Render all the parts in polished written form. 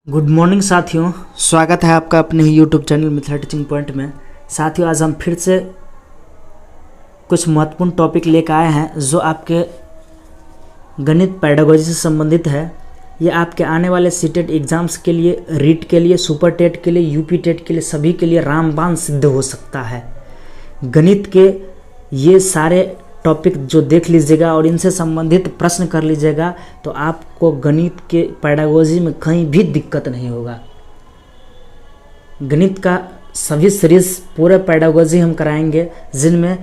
Good morning साथियों, स्वागत है आपका अपने ही YouTube channel Mithila teaching point में। साथियों, आज हम फिर से कुछ महत्वपूर्ण टॉपिक लेकर आए हैं जो आपके गणित पेडागोजी से संबंधित है। ये आपके आने वाले सीटेट एग्ज़ाम्स के लिए, रीट के लिए, सुपर टेट के लिए, यूपी टेट के लिए, सभी के लिए रामबाण सिद्ध हो सकता है। गणित के ये सारे टॉपिक जो देख लीजिएगा और इनसे संबंधित प्रश्न कर लीजिएगा तो आपको गणित के पेडागोजी में कहीं भी दिक्कत नहीं होगा। गणित का सभी सीरीज पूरे पेडागोजी हम कराएंगे, जिनमें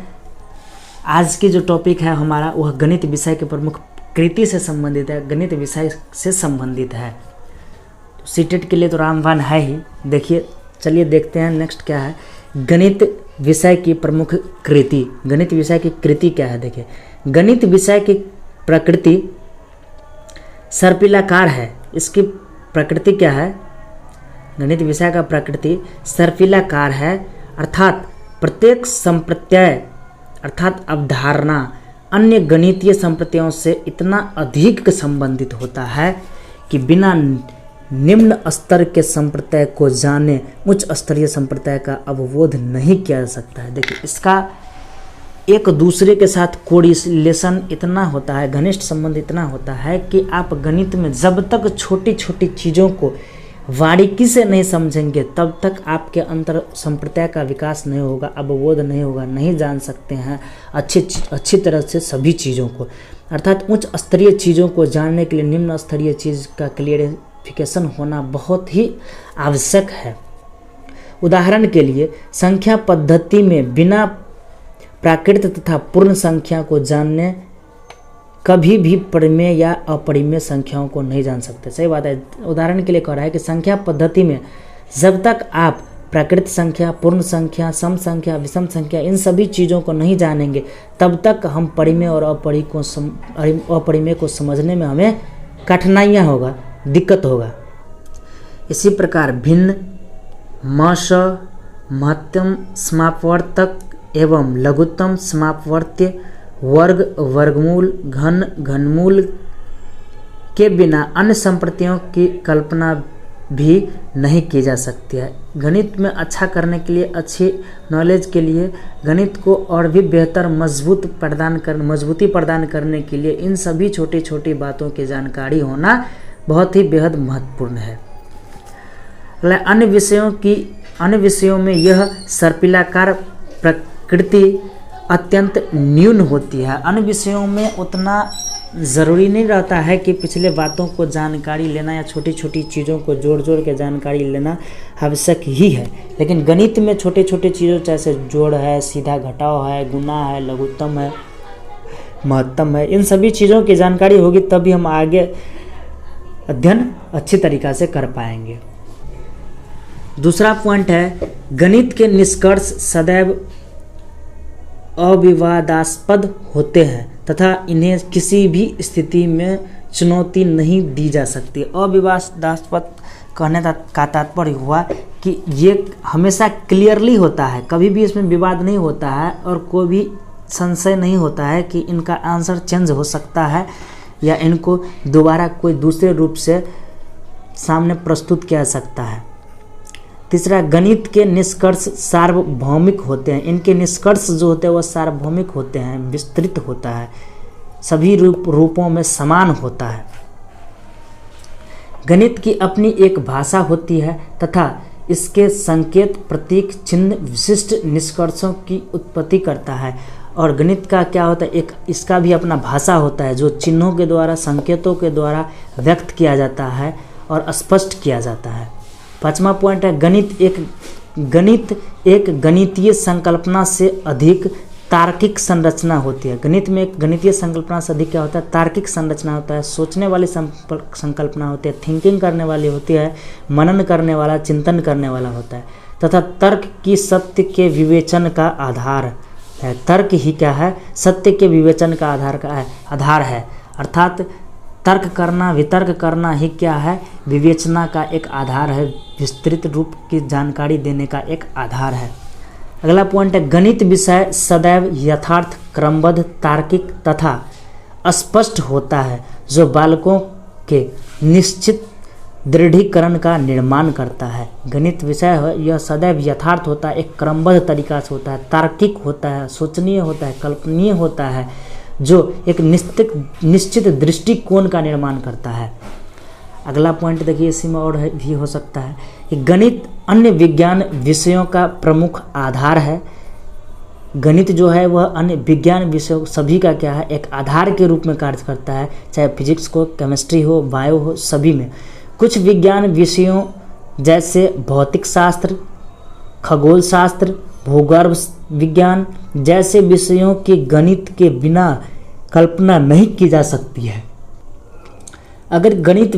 आज की जो टॉपिक है हमारा वह गणित विषय के प्रमुख कृति से संबंधित है, गणित विषय से संबंधित है। तो सीटेट के लिए तो रामबाण है ही। देखिए, चलिए देखते हैं नेक्स्ट क्या है। गणित विषय की प्रमुख कृति। गणित विषय की कृति क्या है? देखिए, गणित विषय की प्रकृति सर्पिलाकार है। इसकी प्रकृति क्या है? गणित विषय का प्रकृति सर्पिलाकार है, अर्थात प्रत्येक संप्रत्यय अर्थात अवधारणा अन्य गणितीय संप्रत्ययों से इतना अधिक संबंधित होता है कि बिना निम्न स्तर के संप्रत्यय को जाने उच्च स्तरीय संप्रत्यय का अवबोध नहीं किया जा सकता है। देखिए, इसका एक दूसरे के साथ कोरिलेशन इतना होता है, घनिष्ठ संबंध इतना होता है कि आप गणित में जब तक छोटी छोटी चीज़ों को बारीकी से नहीं समझेंगे तब तक आपके अंतर संप्रत्यय का विकास नहीं होगा, अवबोध नहीं होगा, नहीं जान सकते हैं अच्छी तरह से सभी चीज़ों को। अर्थात उच्च स्तरीय चीज़ों को जानने के लिए निम्न स्तरीय चीज़ का क्लियरिफिकेशन होना बहुत ही आवश्यक है। उदाहरण के लिए, संख्या पद्धति में बिना प्राकृत तथा पूर्ण संख्या को जानने कभी भी परिमेय या अपरिमेय संख्याओं को नहीं जान सकते। सही बात है। उदाहरण के लिए कह रहा है कि संख्या पद्धति में जब तक आप प्राकृत संख्या, पूर्ण संख्या, सम संख्या, विषम संख्या इन सभी चीज़ों को नहीं जानेंगे तब तक हम परिमेय और अपरिमेय को समझने में हमें कठिनाइयाँ होगा, दिक्कत होगा। इसी प्रकार भिन्न, मश, महत्तम समापवर्तक एवं लघुत्तम समापवर्त्य, वर्ग, वर्गमूल, घन, घनमूल के बिना अन्य संप्रत्ययों की कल्पना भी नहीं की जा सकती है। गणित में अच्छा करने के लिए, अच्छी नॉलेज के लिए, गणित को और भी बेहतर मजबूती प्रदान करने के लिए इन सभी छोटी छोटी बातों की जानकारी होना बहुत ही बेहद महत्वपूर्ण है। अन्य विषयों में यह सर्पिलाकार प्रकृति अत्यंत न्यून होती है। अन्य विषयों में उतना ज़रूरी नहीं रहता है कि पिछले बातों को जानकारी लेना या छोटी छोटी चीज़ों को जोड़ जोड़ के जानकारी लेना आवश्यक ही है, लेकिन गणित में छोटे छोटे चीज़ों जैसे जोड़ है, सीधा घटाव है, गुना है, लघुत्तम है, महत्तम है, इन सभी चीज़ों की जानकारी होगी तभी हम आगे अध्ययन अच्छी तरीक़ा से कर पाएंगे। दूसरा पॉइंट है, गणित के निष्कर्ष सदैव अविवादास्पद होते हैं तथा इन्हें किसी भी स्थिति में चुनौती नहीं दी जा सकती। अविवादास्पद कहने का तात्पर्य हुआ कि ये हमेशा क्लियरली होता है, कभी भी इसमें विवाद नहीं होता है और कोई भी संशय नहीं होता है कि इनका आंसर चेंज हो सकता है या इनको दोबारा कोई दूसरे रूप से सामने प्रस्तुत किया जा सकता है। तीसरा, गणित के निष्कर्ष सार्वभौमिक होते हैं। इनके निष्कर्ष जो होते हैं वह सार्वभौमिक होते हैं, विस्तृत होता है, सभी रूपों में समान होता है। गणित की अपनी एक भाषा होती है तथा इसके संकेत, प्रतीक, चिन्ह विशिष्ट निष्कर्षों की उत्पत्ति करता है। और गणित का क्या होता है, एक इसका भी अपना भाषा होता है जो चिन्हों के द्वारा, संकेतों के द्वारा व्यक्त किया जाता है और स्पष्ट किया जाता है। पांचवा पॉइंट है, गणित एक गणितीय संकल्पना से अधिक तार्किक संरचना होती है। गणित में एक गणितीय संकल्पना से अधिक क्या होता है? तार्किक संरचना होता है, सोचने वाली संकल्पना होती है, थिंकिंग करने वाली होती है, मनन करने वाला, चिंतन करने वाला होता है तथा तर्क की सत्य के विवेचन का आधार है। तर्क ही क्या है? सत्य के विवेचन का आधार है। अर्थात तर्क करना, वितर्क करना ही क्या है? विवेचना का एक आधार है, विस्तृत रूप की जानकारी देने का एक आधार है। अगला पॉइंट है, गणित विषय सदैव यथार्थ, क्रमबद्ध, तार्किक तथा स्पष्ट होता है जो बालकों के निश्चित दृढ़ीकरण का निर्माण करता है। गणित विषय है यह सदैव यथार्थ होता है, एक क्रमबद्ध तरीका से होता है, तार्किक होता है, सोचनीय होता है, कल्पनीय होता है, जो एक निश्चित दृष्टिकोण का निर्माण करता है। अगला पॉइंट देखिए, इसी में और भी हो सकता है कि गणित अन्य विज्ञान विषयों का प्रमुख आधार है। गणित जो है वह अन्य विज्ञान विषयों सभी का क्या है, एक आधार के रूप में कार्य करता है, चाहे फिजिक्स हो, केमिस्ट्री हो, बायो हो, सभी में। कुछ विज्ञान विषयों जैसे भौतिक शास्त्र, खगोल शास्त्र, भूगर्भ विज्ञान जैसे विषयों की गणित के बिना कल्पना नहीं की जा सकती है। अगर गणित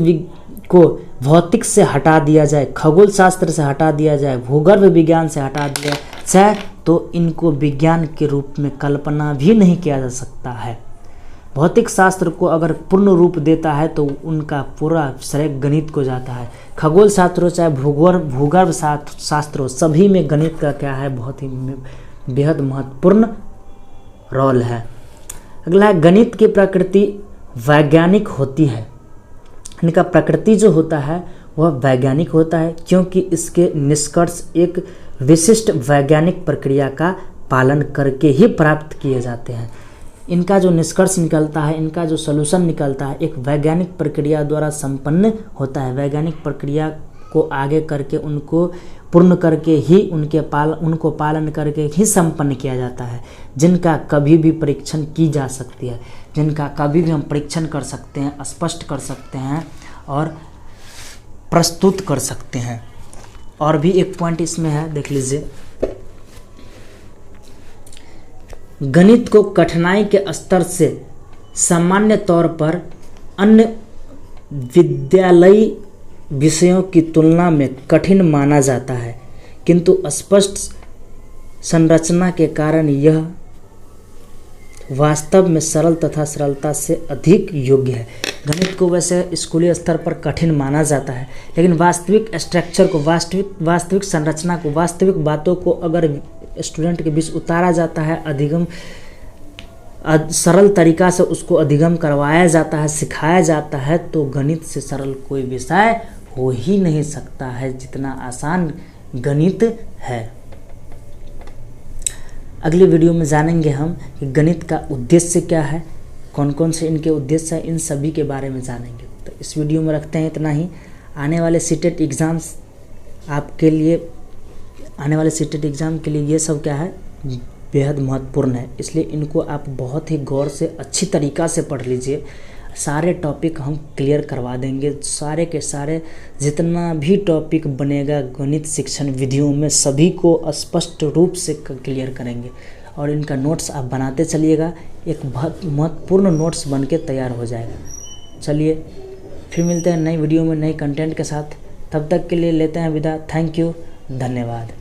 को भौतिक से हटा दिया जाए, खगोल शास्त्र से हटा दिया जाए, भूगर्भ विज्ञान से हटा दिया जाए, तो इनको विज्ञान के रूप में कल्पना भी नहीं किया जा सकता है। भौतिक शास्त्र को अगर पूर्ण रूप देता है तो उनका पूरा श्रेय गणित को जाता है। खगोल शास्त्र हो चाहे भूगर्भ शास्त्र हो, सभी में गणित का क्या है, बहुत ही बेहद महत्वपूर्ण रोल है। अगला है, गणित की प्रकृति वैज्ञानिक होती है। इनका प्रकृति जो होता है वह वैज्ञानिक होता है, क्योंकि इसके निष्कर्ष एक विशिष्ट वैज्ञानिक प्रक्रिया का पालन करके ही प्राप्त किए जाते हैं। इनका जो निष्कर्ष निकलता है, इनका जो सॉल्यूशन निकलता है, एक वैज्ञानिक प्रक्रिया द्वारा संपन्न होता है। वैज्ञानिक प्रक्रिया को आगे करके उनको पूर्ण करके ही उनको पालन करके ही संपन्न किया जाता है, जिनका कभी भी परीक्षण की जा सकती है, जिनका कभी भी हम परीक्षण कर सकते हैं, स्पष्ट कर सकते हैं और प्रस्तुत कर सकते हैं। और भी एक पॉइंट इसमें है, देख लीजिए। गणित को कठिनाई के स्तर से सामान्य तौर पर अन्य विद्यालयी विषयों की तुलना में कठिन माना जाता है, किंतु स्पष्ट संरचना के कारण यह वास्तव में सरल तथा सरलता से अधिक योग्य है। गणित को वैसे स्कूली स्तर पर कठिन माना जाता है, लेकिन वास्तविक स्ट्रक्चर को, वास्तविक संरचना को, वास्तविक बातों को अगर स्टूडेंट के बीच उतारा जाता है, अधिगम सरल तरीका से उसको अधिगम करवाया जाता है, सिखाया जाता है, तो गणित से सरल कोई विषय हो ही नहीं सकता है, जितना आसान गणित है। अगले वीडियो में जानेंगे हम कि गणित का उद्देश्य क्या है, कौन कौन से इनके उद्देश्य हैं, इन सभी के बारे में जानेंगे। तो इस वीडियो में रखते हैं इतना ही। आने वाले सीटेट एग्ज़ाम्स आपके लिए, आने वाले सीटेट एग्ज़ाम के लिए ये सब क्या है, बेहद महत्वपूर्ण है, इसलिए इनको आप बहुत ही गौर से अच्छी तरीक़ा से पढ़ लीजिए। सारे टॉपिक हम क्लियर करवा देंगे, सारे के सारे जितना भी टॉपिक बनेगा गणित शिक्षण विधियों में, सभी को स्पष्ट रूप से क्लियर करेंगे। और इनका नोट्स आप बनाते चलिएगा, एक बहुत महत्वपूर्ण नोट्स बन के तैयार हो जाएगा। चलिए फिर मिलते हैं नई वीडियो में नई कंटेंट के साथ, तब तक के लिए लेते हैं विदा। थैंक यू, धन्यवाद।